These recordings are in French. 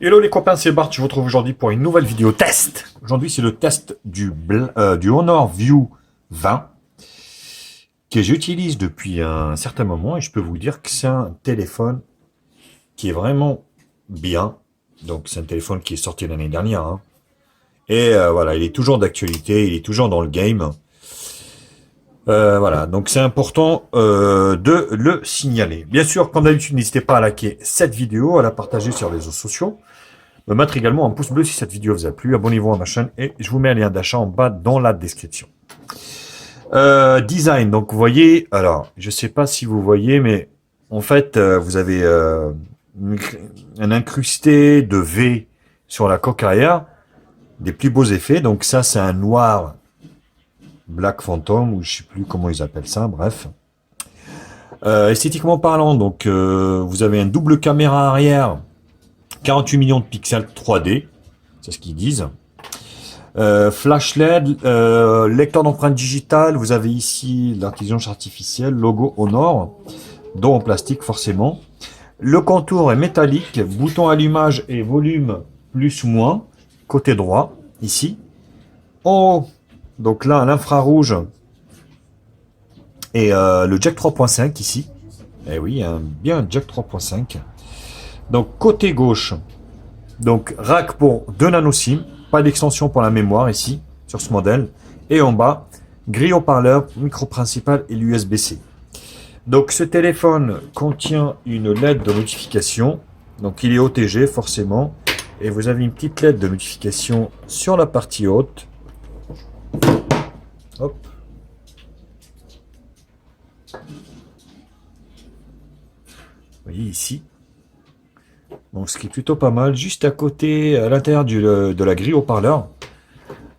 Hello les copains, c'est Bart, je vous retrouve aujourd'hui pour une nouvelle vidéo test. Aujourd'hui, c'est le test du Honor View 20 que j'utilise depuis un certain moment et je peux vous dire que c'est un téléphone qui est vraiment bien. Donc c'est un téléphone qui est sorti l'année dernière, hein. Et voilà, il est toujours d'actualité, il est toujours dans le game. Voilà, donc c'est important de le signaler. Bien sûr, comme d'habitude, n'hésitez pas à liker cette vidéo, à la partager sur les réseaux sociaux. Me mettre également un pouce bleu si cette vidéo vous a plu. Abonnez-vous à ma chaîne et je vous mets un lien d'achat en bas dans la description. Design, donc vous voyez, alors je sais pas si vous voyez, mais en fait vous avez un incrusté de V sur la coque arrière, des plus beaux effets. Donc ça c'est un noir Black Phantom ou je sais plus comment ils appellent ça, bref. Esthétiquement parlant, donc vous avez une double caméra arrière, 48 millions de pixels 3D, c'est ce qu'ils disent. Flash LED, lecteur d'empreintes digitales, vous avez ici l'intelligence artificielle, logo Honor, dont en plastique forcément. Le contour est métallique, bouton allumage et volume plus ou moins, côté droit, ici. En haut, donc là, l'infrarouge et le jack 3.5 ici. Eh oui, bien un jack 3.5. Donc côté gauche, donc rack pour 2 nano SIM, pas d'extension pour la mémoire ici, sur ce modèle. Et en bas, grille haut-parleur, micro principal et l'USB-C. Donc ce téléphone contient une LED de notification. Donc il est OTG forcément. Et vous avez une petite LED de notification sur la partie haute. Hop. Vous voyez ici. Donc ce qui est plutôt pas mal, juste à côté, à l'intérieur de la grille haut-parleur.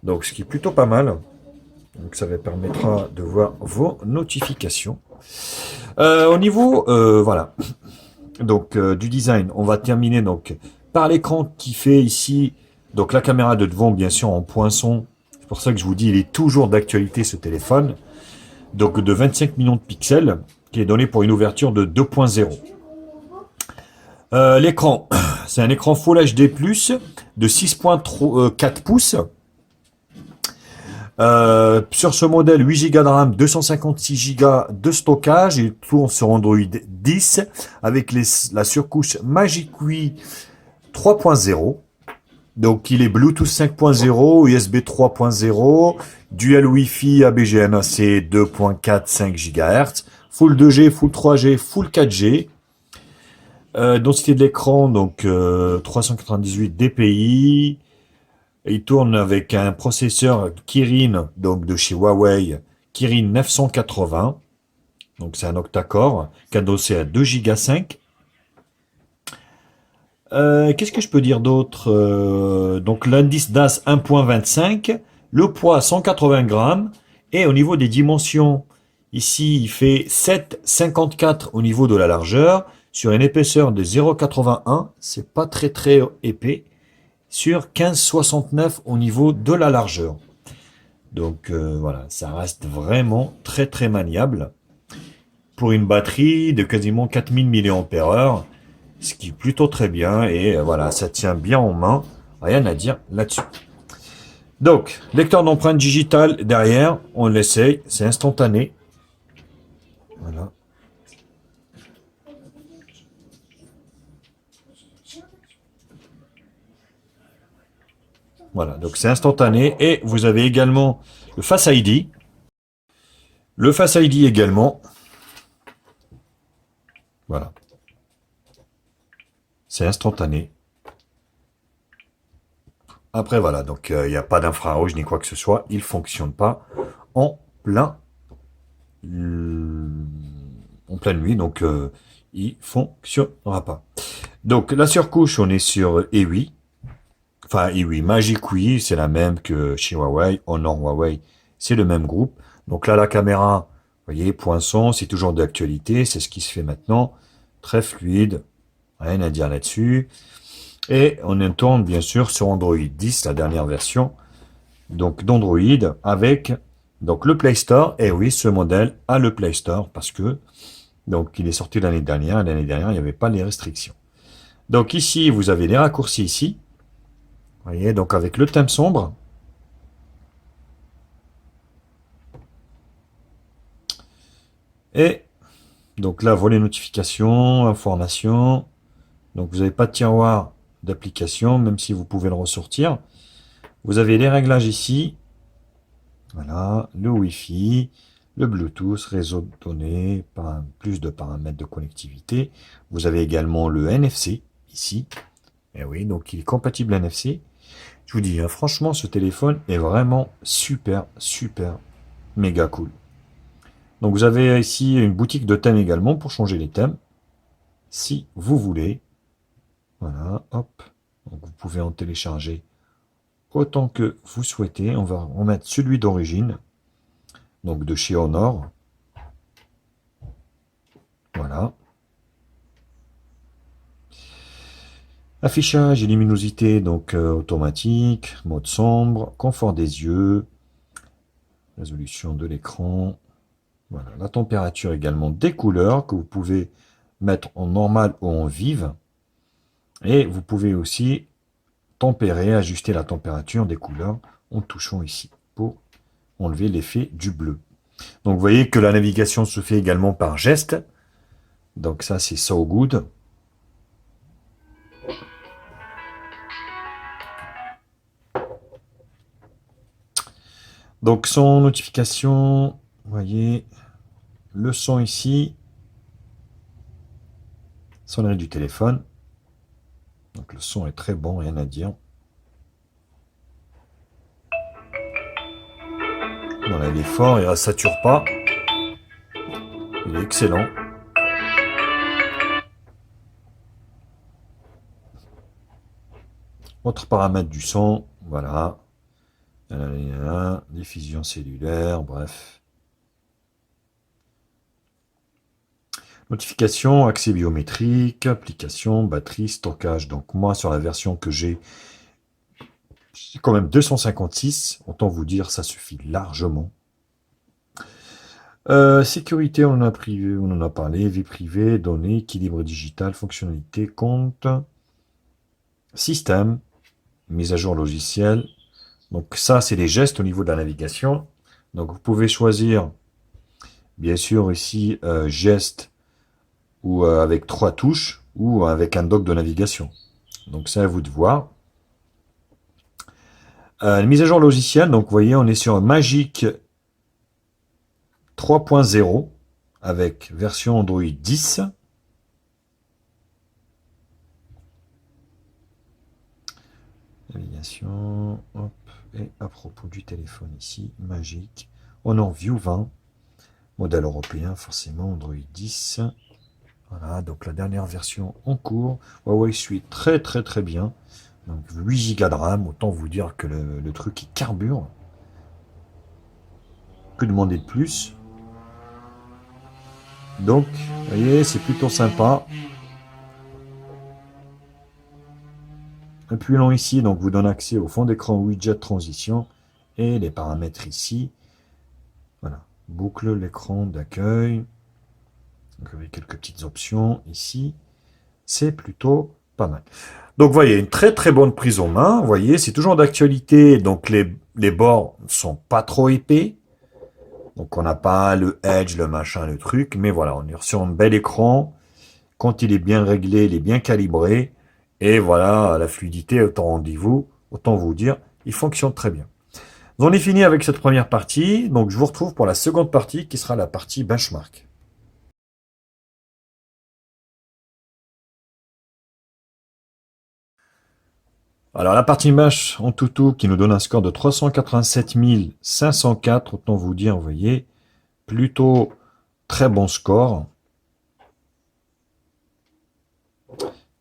Donc ce qui est plutôt pas mal. Donc ça vous permettra de voir vos notifications. Au niveau, voilà. Donc du design, on va terminer donc par l'écran qui fait ici, donc la caméra de devant bien sûr en poinçon. C'est pour ça que je vous dis, il est toujours d'actualité ce téléphone. Donc de 25 millions de pixels, qui est donné pour une ouverture de 2.0. L'écran, c'est un écran Full HD+, de 6.4 pouces. Sur ce modèle, 8 Go de RAM, 256 Go de stockage, et tourne sur Android 10 avec la surcouche Magic UI 3.0. Donc il est Bluetooth 5.0, USB 3.0, Dual Wi-Fi ABGNAC 2.45 GHz, Full 2G, Full 3G, Full 4G. Densité de l'écran, donc 398 dpi. Il tourne avec un processeur Kirin, donc de chez Huawei, Kirin 980. Donc c'est un octa-core, cadencé à 2 Go 5. Qu'est-ce que je peux dire d'autre? Donc l'indice DAS 1.25, le poids 180 grammes, et au niveau des dimensions, ici il fait 7,54 au niveau de la largeur, sur une épaisseur de 0,81, c'est pas très épais, sur 15,69 au niveau de la largeur. Donc voilà, ça reste vraiment très maniable pour une batterie de quasiment 4000 mAh, ce qui est plutôt très bien, et voilà, ça tient bien en main, rien à dire là-dessus. Donc, lecteur d'empreintes digitales derrière, on l'essaye, c'est instantané. Voilà. Voilà, donc c'est instantané, et vous avez également le Face ID. Le Face ID également. Voilà. C'est instantané. Après, voilà, donc il n'y a pas d'infrarouge ni quoi que ce soit. Il ne fonctionne pas en pleine nuit, donc il ne fonctionnera pas. Donc la surcouche, on est sur EUI. Enfin, EUI, Magic UI, c'est la même que chez Huawei. Honor Huawei, c'est le même groupe. Donc là, la caméra, vous voyez, poinçon, c'est toujours d'actualité. C'est ce qui se fait maintenant. Très fluide. Rien à dire là-dessus. Et on tourne bien sûr sur Android 10, la dernière version donc d'Android, avec donc le Play Store. Et oui, ce modèle a le Play Store parce que donc il est sorti l'année dernière. L'année dernière, il n'y avait pas les restrictions. Donc ici, vous avez les raccourcis ici. Vous voyez, donc avec le thème sombre. Et donc là, volet notification, information. Donc vous n'avez pas de tiroir d'application, même si vous pouvez le ressortir. Vous avez les réglages ici. Voilà, le Wi-Fi, le Bluetooth, réseau de données, plus de paramètres de connectivité. Vous avez également le NFC ici. Et oui, donc il est compatible NFC. Je vous dis, hein, franchement, ce téléphone est vraiment super, super, méga cool. Donc vous avez ici une boutique de thèmes également pour changer les thèmes, si vous voulez. Voilà, hop. Donc vous pouvez en télécharger autant que vous souhaitez. On va remettre celui d'origine, donc de chez Honor. Voilà. Affichage et luminosité, donc automatique, mode sombre, confort des yeux, résolution de l'écran. Voilà. La température également des couleurs que vous pouvez mettre en normal ou en vive. Et vous pouvez aussi tempérer, ajuster la température des couleurs en touchant ici pour enlever l'effet du bleu. Donc vous voyez que la navigation se fait également par geste. Donc ça c'est so good. Donc sans notification, vous voyez le son ici, sonnerie du téléphone. Donc le son est très bon, rien à dire. Voilà, il est fort, il ne sature pas. Il est excellent. Autre paramètre du son, voilà. Diffusion cellulaire, bref. Notification, accès biométrique, application, batterie, stockage. Donc moi, sur la version que j'ai quand même 256. Autant vous dire, ça suffit largement. Sécurité, on en a parlé. Vie privée, données, équilibre digital, fonctionnalité, compte, système, mise à jour logiciel. Donc ça, c'est les gestes au niveau de la navigation. Donc vous pouvez choisir, bien sûr, ici, geste ou avec 3 touches ou avec un dock de navigation. Donc c'est à vous de voir. Mise à jour logicielle, donc vous voyez, on est sur Magic 3.0 avec version Android 10. Navigation, hop, et à propos du téléphone ici, Magic, Honor View 20, modèle européen, forcément Android 10. Voilà, donc la dernière version en cours. Huawei suit très très très bien. Donc 8 Go de RAM, autant vous dire que le truc il carbure. Que demander de plus? Donc, vous voyez, c'est plutôt sympa. Appuyons ici, donc vous donne accès au fond d'écran widget transition et les paramètres ici. Voilà, boucle l'écran d'accueil. Donc avec quelques petites options ici. C'est plutôt pas mal. Donc, vous voyez, une très très bonne prise en main. Vous voyez, c'est toujours d'actualité. Donc, les bords ne sont pas trop épais. Donc, on n'a pas le edge, le machin, le truc. Mais voilà, on est sur un bel écran. Quand il est bien réglé, il est bien calibré. Et voilà, la fluidité est au rendez-vous. Autant vous dire, il fonctionne très bien. On est fini avec cette première partie. Donc, je vous retrouve pour la seconde partie qui sera la partie benchmark. Alors, la partie match en tout qui nous donne un score de 387 504. Autant vous dire, vous voyez, plutôt très bon score.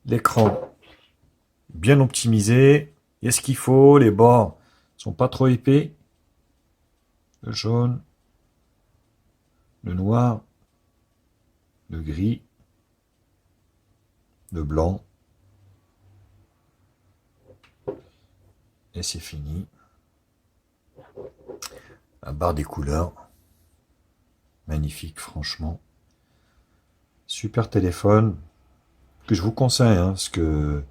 L'écran bien optimisé. Il y a ce qu'il faut. Les bords sont pas trop épais. Le jaune, le noir, le gris, le blanc. Et c'est fini. La barre des couleurs. Magnifique, franchement. Super téléphone. que je vous conseille, hein, parce que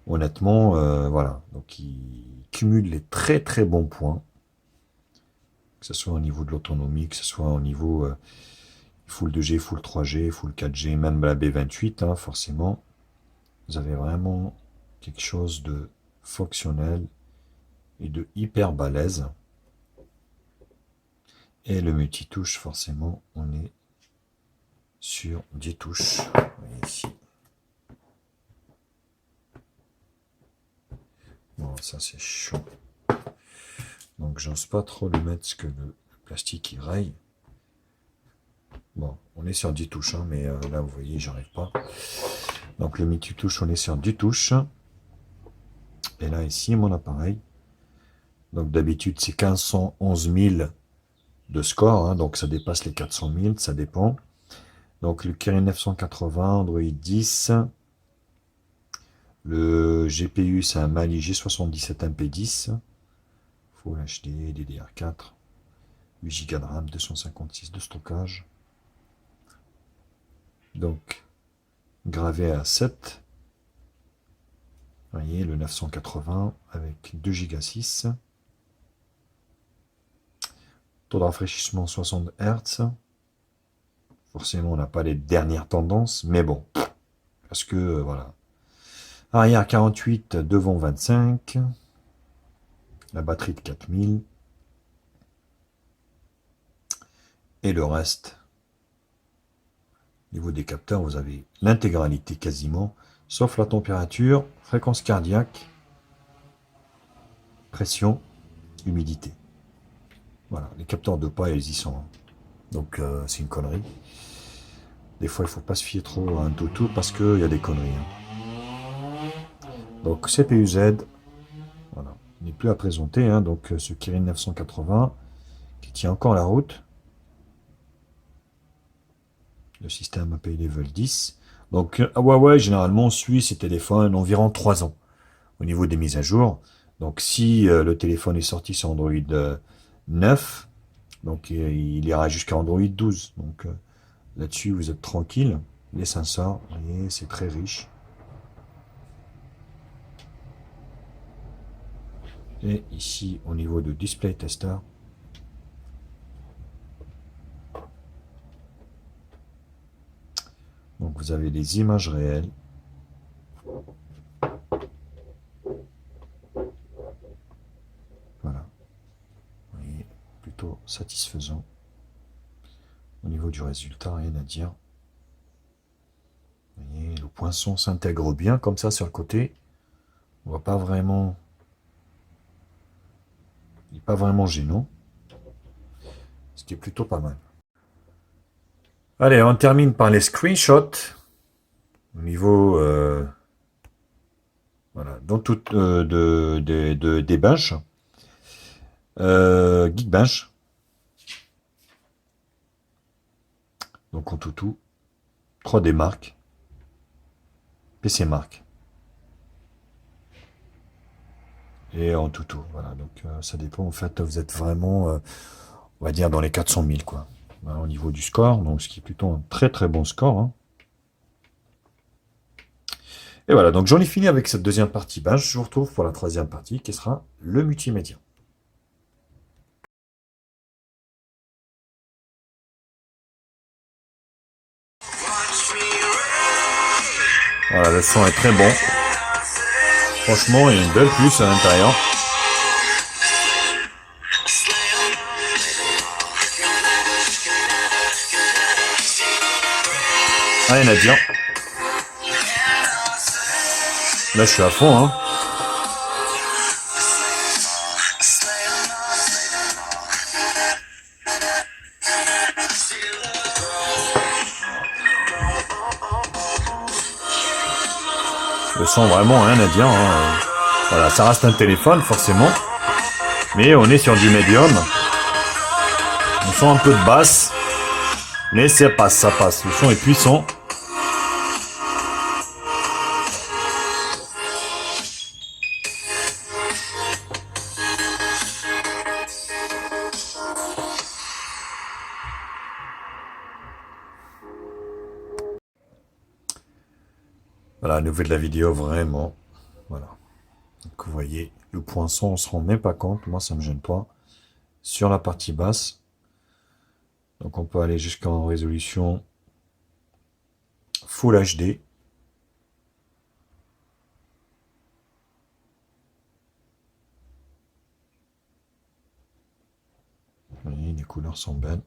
honnêtement, voilà. Donc il cumule les très très bons points, que ce soit au niveau de l'autonomie, que ce soit au niveau full 2G, full 3G, full 4G, même la B28, hein, forcément. Vous avez vraiment quelque chose de fonctionnel et de hyper balèze. Et le multitouche, forcément, on est sur 10 touches. Vous voyez ici. Bon, ça c'est chaud. Donc j'ose pas trop le mettre parce que le plastique il raye. Bon, on est sur 10 touches, hein, mais là vous voyez, j'arrive pas. Donc le multitouche, on est sur 10 touches. Et là ici, mon appareil. Donc d'habitude c'est 1511 000 de score, hein, donc ça dépasse les 400 000, ça dépend. Donc le Kirin 980, Android 10. Le GPU c'est un Mali G77 MP10. Full HD, DDR4. 8 Go de RAM, 256 de stockage. Donc gravé à 7. Vous voyez le 980 avec 2 Go 6. Taux de rafraîchissement 60 Hz. Forcément, on n'a pas les dernières tendances, mais bon. Parce que, voilà. Arrière 48, devant 25. La batterie de 4000. Et le reste, au niveau des capteurs, vous avez l'intégralité quasiment, sauf la température, fréquence cardiaque, pression, humidité. Voilà, les capteurs de pas, ils y sont. Hein. Donc, c'est une connerie. Des fois, il ne faut pas se fier trop à un toutou parce qu'il y a des conneries. Hein. Donc, CPU Z, voilà, il n'est plus à présenter. Hein. Donc, ce Kirin 980 qui tient encore la route. Le système API Level 10. Donc, Huawei, généralement, suit ses téléphones environ 3 ans au niveau des mises à jour. Donc, si le téléphone est sorti sur Android 9, donc il ira jusqu'à Android 12. Donc, là-dessus, vous êtes tranquille. Les sensors, vous voyez, c'est très riche. Et ici, au niveau de Display Tester, donc vous avez des images réelles. Voilà. Vous voyez, plutôt satisfaisant. Au niveau du résultat, rien à dire. Vous voyez, le poinçon s'intègre bien comme ça sur le côté. On voit pas vraiment. Il n'est pas vraiment gênant. Ce qui est plutôt pas mal. Allez, on termine par les screenshots. Au niveau voilà, dans tout, des benches. Geekbench. Donc en tout, 3D Mark, PC Mark. Et en tout, voilà. Donc ça dépend. En fait, vous êtes vraiment, on va dire, dans les 400 000, quoi. Voilà, au niveau du score. Donc ce qui est plutôt un très très bon score. Hein. Et voilà, donc j'en ai fini avec cette deuxième partie bench. Je vous retrouve pour la troisième partie qui sera le multimédia. Voilà, le son est très bon. Franchement, il y a une belle puce à l'intérieur. Rien à dire. Là, je suis à fond, hein. Le son, vraiment, rien à dire. Hein. Voilà, ça reste un téléphone, forcément. Mais on est sur du médium. On sent un peu de basse. Mais ça passe, ça passe. Le son est puissant. Voilà, nouvelle de la vidéo, vraiment. Voilà. Donc vous voyez, le poinçon, on se rend même pas compte. Moi, ça me gêne pas. Sur la partie basse. Donc on peut aller jusqu'en résolution Full HD. Vous voyez, les couleurs sont belles.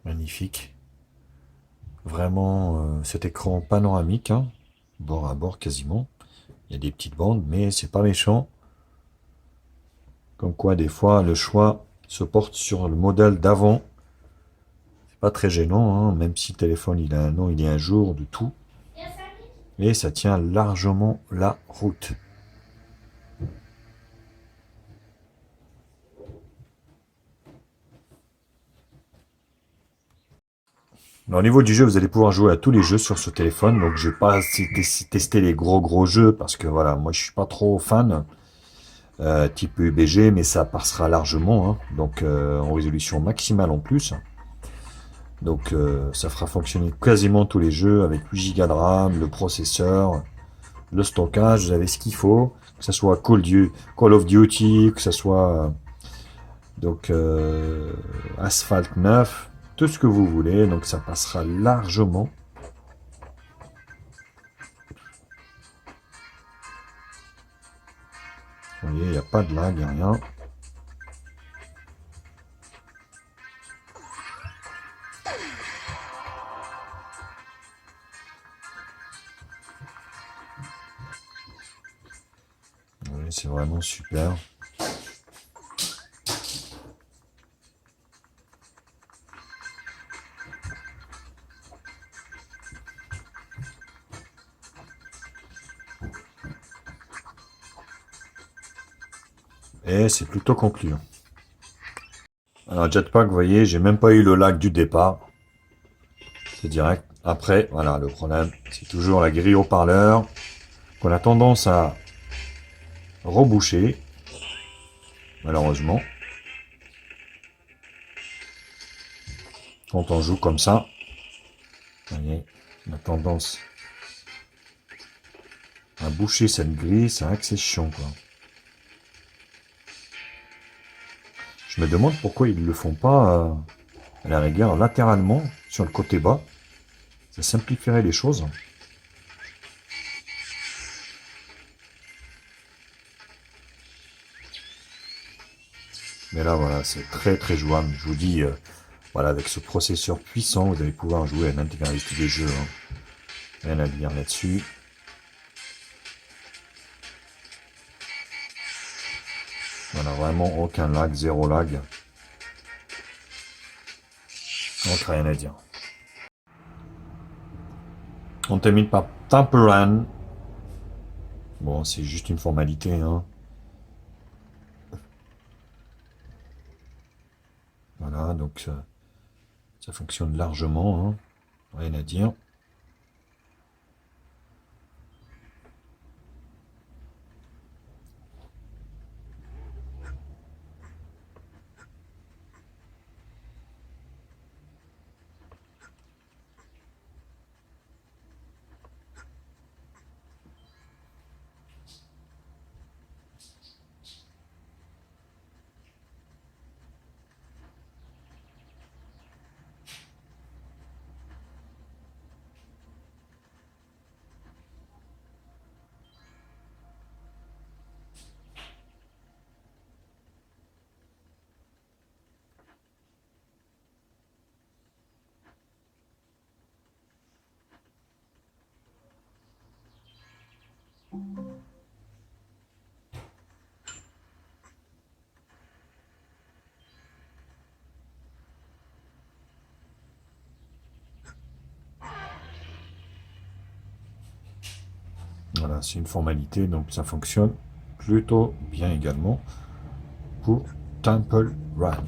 Magnifique. Vraiment, cet écran panoramique, hein, bord à bord quasiment. Il y a des petites bandes, mais c'est pas méchant. Comme quoi, des fois, le choix se porte sur le modèle d'avant. C'est pas très gênant, hein, même si le téléphone il a un an, il est un jour de tout. Et ça tient largement la route. Alors, au niveau du jeu, vous allez pouvoir jouer à tous les jeux sur ce téléphone. Donc, je vais pas tester les gros jeux parce que voilà, moi je suis pas trop fan type UBG, mais ça passera largement. Hein, donc, en résolution maximale en plus. Donc, ça fera fonctionner quasiment tous les jeux avec 8 Go de RAM, le processeur, le stockage. Vous avez ce qu'il faut, que ce soit Call of Duty, que ce soit donc Asphalt 9, tout ce que vous voulez. Donc, ça passera largement. Vous voyez, il n'y a pas de lag, il n'y a rien. Oui, c'est vraiment super. Et c'est plutôt concluant. Alors Jetpack, vous voyez, j'ai même pas eu le lag du départ. C'est direct. Après, voilà, le problème, c'est toujours la grille haut-parleur qu'on a tendance à reboucher, malheureusement. Quand on joue comme ça, vous voyez, on a tendance à boucher cette grille, c'est vrai que c'est chiant, quoi. Je me demande pourquoi ils ne le font pas, à la rigueur, latéralement, sur le côté bas. Ça simplifierait les choses. Mais là, voilà, c'est très jouable. Je vous dis, voilà, avec ce processeur puissant, vous allez pouvoir jouer à l'intégralité des jeux. Hein. Rien à dire là-dessus. Voilà, vraiment aucun lag, zéro lag. Donc rien à dire. On termine par Temple Run. Bon, c'est juste une formalité, hein. Voilà, donc ça fonctionne largement, hein. Rien à dire. Voilà, c'est une formalité, donc ça fonctionne plutôt bien également pour Temple Run.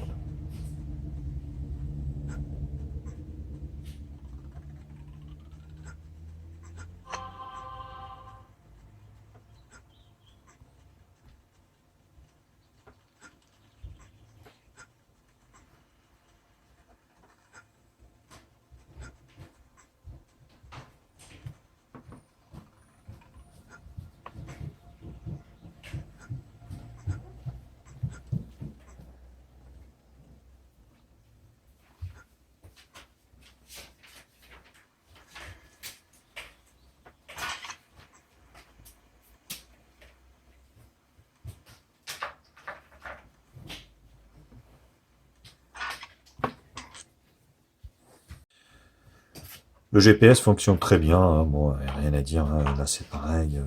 Le GPS fonctionne très bien, hein. Bon, rien à dire, hein. Là c'est pareil,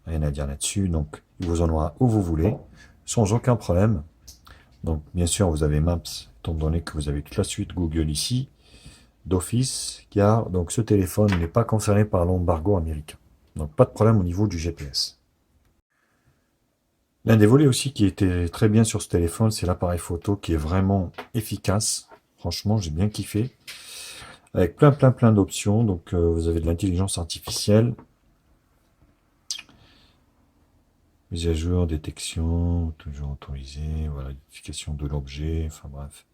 rien à dire là-dessus. Donc, il vous envoie où vous voulez, sans aucun problème. Donc, bien sûr, vous avez Maps, étant donné que vous avez toute la suite Google ici, d'office, car donc ce téléphone n'est pas concerné par l'embargo américain. Donc, pas de problème au niveau du GPS. L'un des volets aussi qui était très bien sur ce téléphone, c'est l'appareil photo qui est vraiment efficace. Franchement, j'ai bien kiffé. Avec plein d'options. Donc, vous avez de l'intelligence artificielle, mise à jour, détection, toujours autorisé, voilà, identification de l'objet, enfin bref,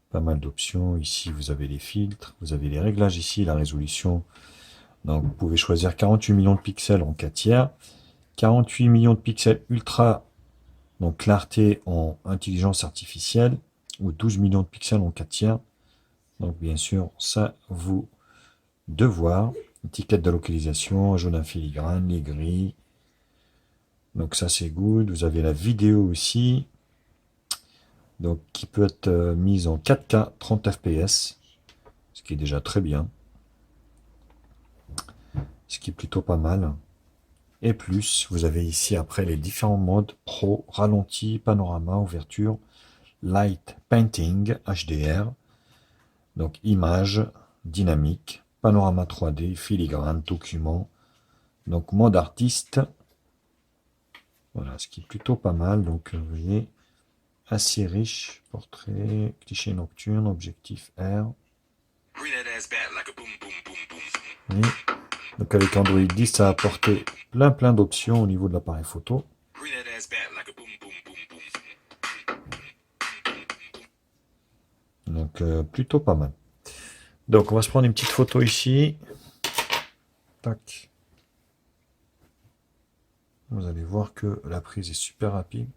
pas mal d'options. Ici, vous avez les filtres, vous avez les réglages ici, la résolution. Donc, vous pouvez choisir 48 millions de pixels en 4 tiers, 48 millions de pixels ultra, donc clarté en intelligence artificielle, ou 12 millions de pixels en 4 tiers. Donc, bien sûr, ça, vous de voir. Étiquette de localisation, jaune en filigrane, les gris. Donc ça c'est good. Vous avez la vidéo aussi. Donc qui peut être mise en 4K 30 fps. Ce qui est déjà très bien. Ce qui est plutôt pas mal. Et plus, vous avez ici après les différents modes pro, ralenti, panorama, ouverture, light painting, HDR. Donc image, dynamique, panorama 3D, filigrane, document. Donc mode artiste. Voilà, ce qui est plutôt pas mal. Donc vous voyez, assez riche, portrait, cliché nocturne, objectif R. Oui. Donc avec Android 10, ça a apporté plein d'options au niveau de l'appareil photo. Donc plutôt pas mal. Donc on va se prendre une petite photo ici. Tac. Vous allez voir que la prise est super rapide.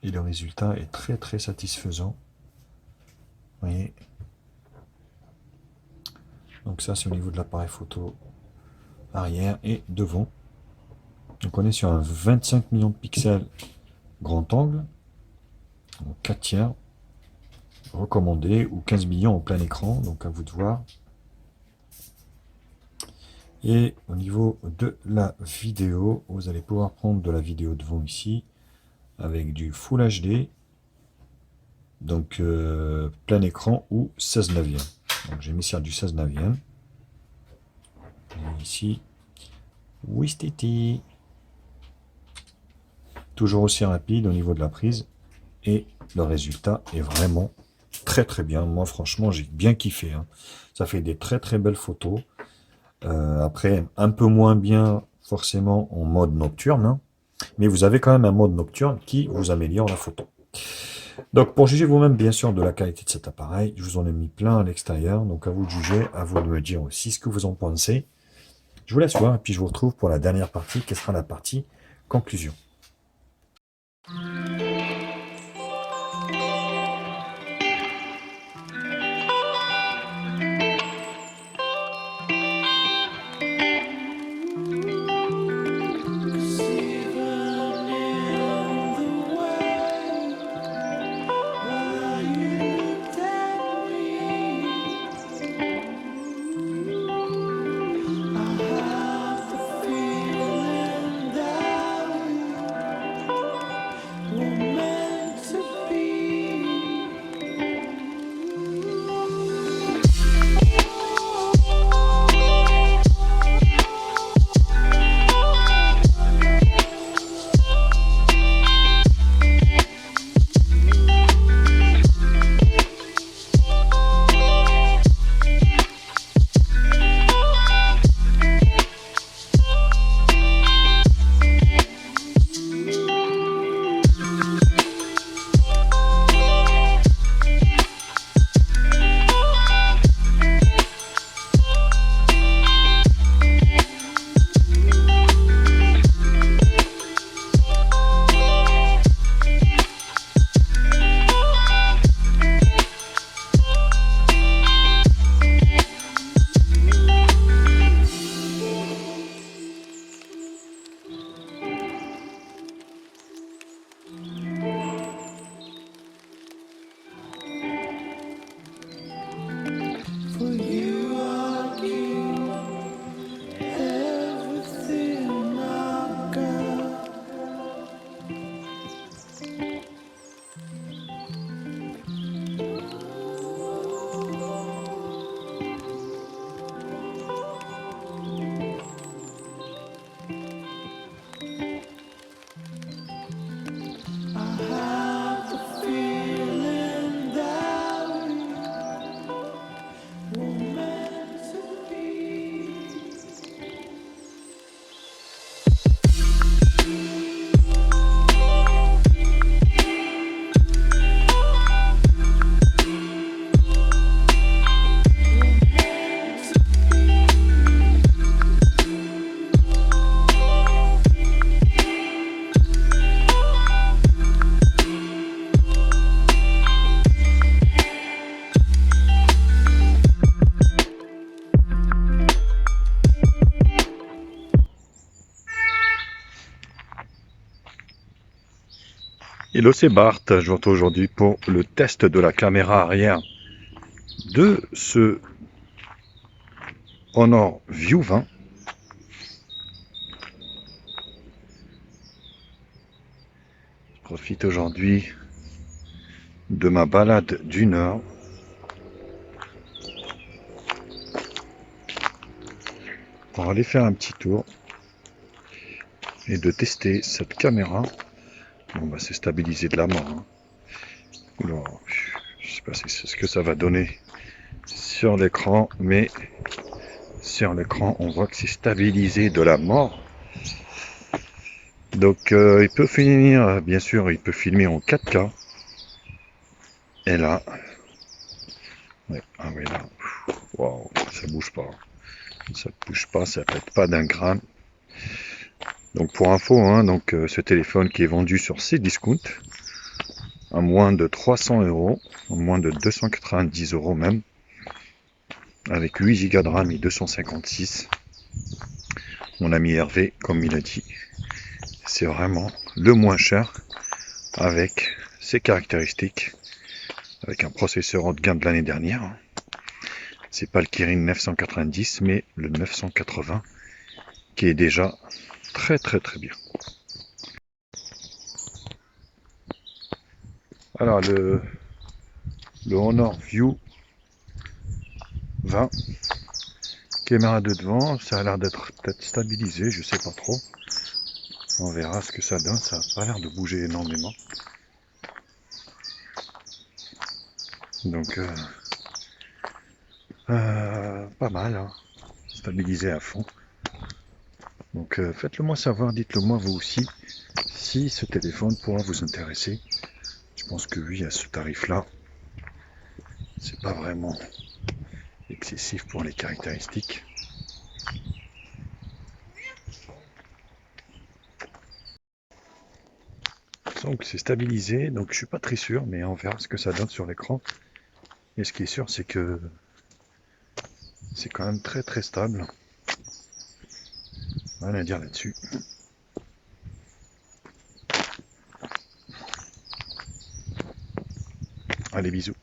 Et le résultat est très satisfaisant. Vous voyez. Donc ça c'est au niveau de l'appareil photo arrière et devant. Donc on est sur un 25 millions de pixels grand angle, en 4 tiers, recommandé, ou 15 millions en plein écran, donc à vous de voir. Et au niveau de la vidéo, vous allez pouvoir prendre de la vidéo devant ici, avec du Full HD, donc plein écran ou 16 neuvième. Donc j'ai mis sur du 16 neuvième. Et ici, Wistiti. Toujours aussi rapide au niveau de la prise. Et le résultat est vraiment très bien. Moi franchement j'ai bien kiffé, hein. Ça fait des très belles photos. Après un peu moins bien forcément en mode nocturne, hein. Mais vous avez quand même un mode nocturne qui vous améliore la photo. Donc pour juger vous-même bien sûr de la qualité de cet appareil, je vous en ai mis plein à l'extérieur, donc à vous de juger, à vous de me dire aussi ce que vous en pensez. Je vous laisse voir et puis je vous retrouve pour la dernière partie qui sera la partie conclusion. Hello, c'est Bart. Je vous retrouve aujourd'hui pour le test de la caméra arrière de ce Honor View 20. Je profite aujourd'hui de ma balade d'une heure pour aller faire un petit tour et de tester cette caméra. Bon, bah, c'est stabilisé de la mort. Hein. Oula, je sais pas si c'est ce que ça va donner sur l'écran, mais sur l'écran, on voit que c'est stabilisé de la mort. Donc, il peut finir, bien sûr, il peut filmer en 4K. Et là, ouais, ah oui, là, waouh, ça bouge pas. Ça bouge pas, ça pète pas d'un gramme. Donc, pour info, hein, donc, ce téléphone qui est vendu sur Cdiscount à moins de 300 euros, à moins de 290 euros même, avec 8 Go de RAM et 256. Mon ami Hervé, comme il a dit, c'est vraiment le moins cher avec ses caractéristiques, avec un processeur haut de gamme de l'année dernière. C'est pas le Kirin 990, mais le 980 qui est déjà très bien. Alors le Honor View 20, caméra de devant, ça a l'air d'être peut-être stabilisé, je sais pas trop. On verra ce que ça donne, ça n'a pas l'air de bouger énormément. Donc pas mal, hein. Stabilisé à fond. Donc faites-le moi savoir, dites-le moi vous aussi, si ce téléphone pourra vous intéresser. Je pense que oui, à ce tarif-là, c'est pas vraiment excessif pour les caractéristiques. Donc c'est stabilisé, donc je suis pas très sûr, mais on verra ce que ça donne sur l'écran. Et ce qui est sûr, c'est que c'est quand même très stable. Rien à dire là-dessus. Allez, bisous.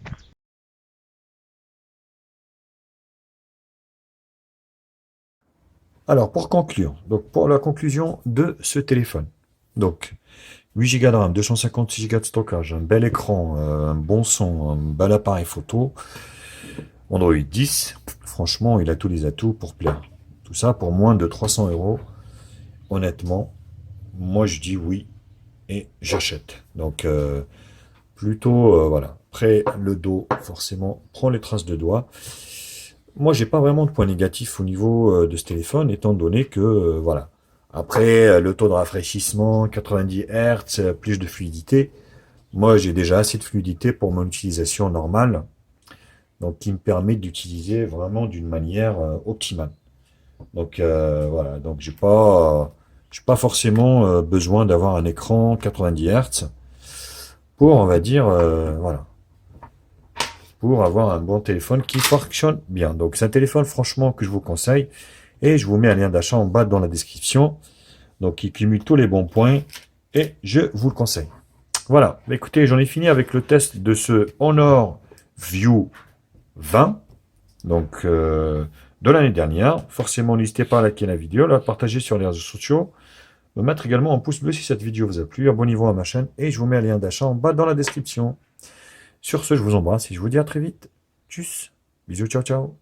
Alors, pour conclure, donc pour la conclusion de ce téléphone, donc 8 Go de RAM, 256 Go de stockage, un bel écran, un bon son, un bel appareil photo, Android 10, franchement, il a tous les atouts pour plaire. Tout ça pour moins de 300 euros. Honnêtement, moi je dis oui et j'achète. Donc, plutôt, voilà. Après, le dos, forcément, prend les traces de doigts. Moi, j'ai pas vraiment de point négatif au niveau de ce téléphone, étant donné que, voilà. Après, le taux de rafraîchissement, 90 Hz, plus de fluidité. Moi, j'ai déjà assez de fluidité pour mon utilisation normale, donc qui me permet d'utiliser vraiment d'une manière optimale. Donc, voilà. Donc, j'ai pas forcément besoin d'avoir un écran 90 Hz pour, on va dire, voilà, pour avoir un bon téléphone qui fonctionne bien. Donc, c'est un téléphone, franchement, que je vous conseille. Et je vous mets un lien d'achat en bas dans la description. Donc, il cumule tous les bons points. Et je vous le conseille. Voilà. Écoutez, j'en ai fini avec le test de ce Honor View 20. Donc, de l'année dernière. Forcément, n'hésitez pas à liker la vidéo, la partager sur les réseaux sociaux. Me mettre également un pouce bleu si cette vidéo vous a plu. Abonnez-vous à ma chaîne. Et je vous mets un lien d'achat en bas dans la description. Sur ce, je vous embrasse et je vous dis à très vite. Tchuss. Bisous, ciao, ciao.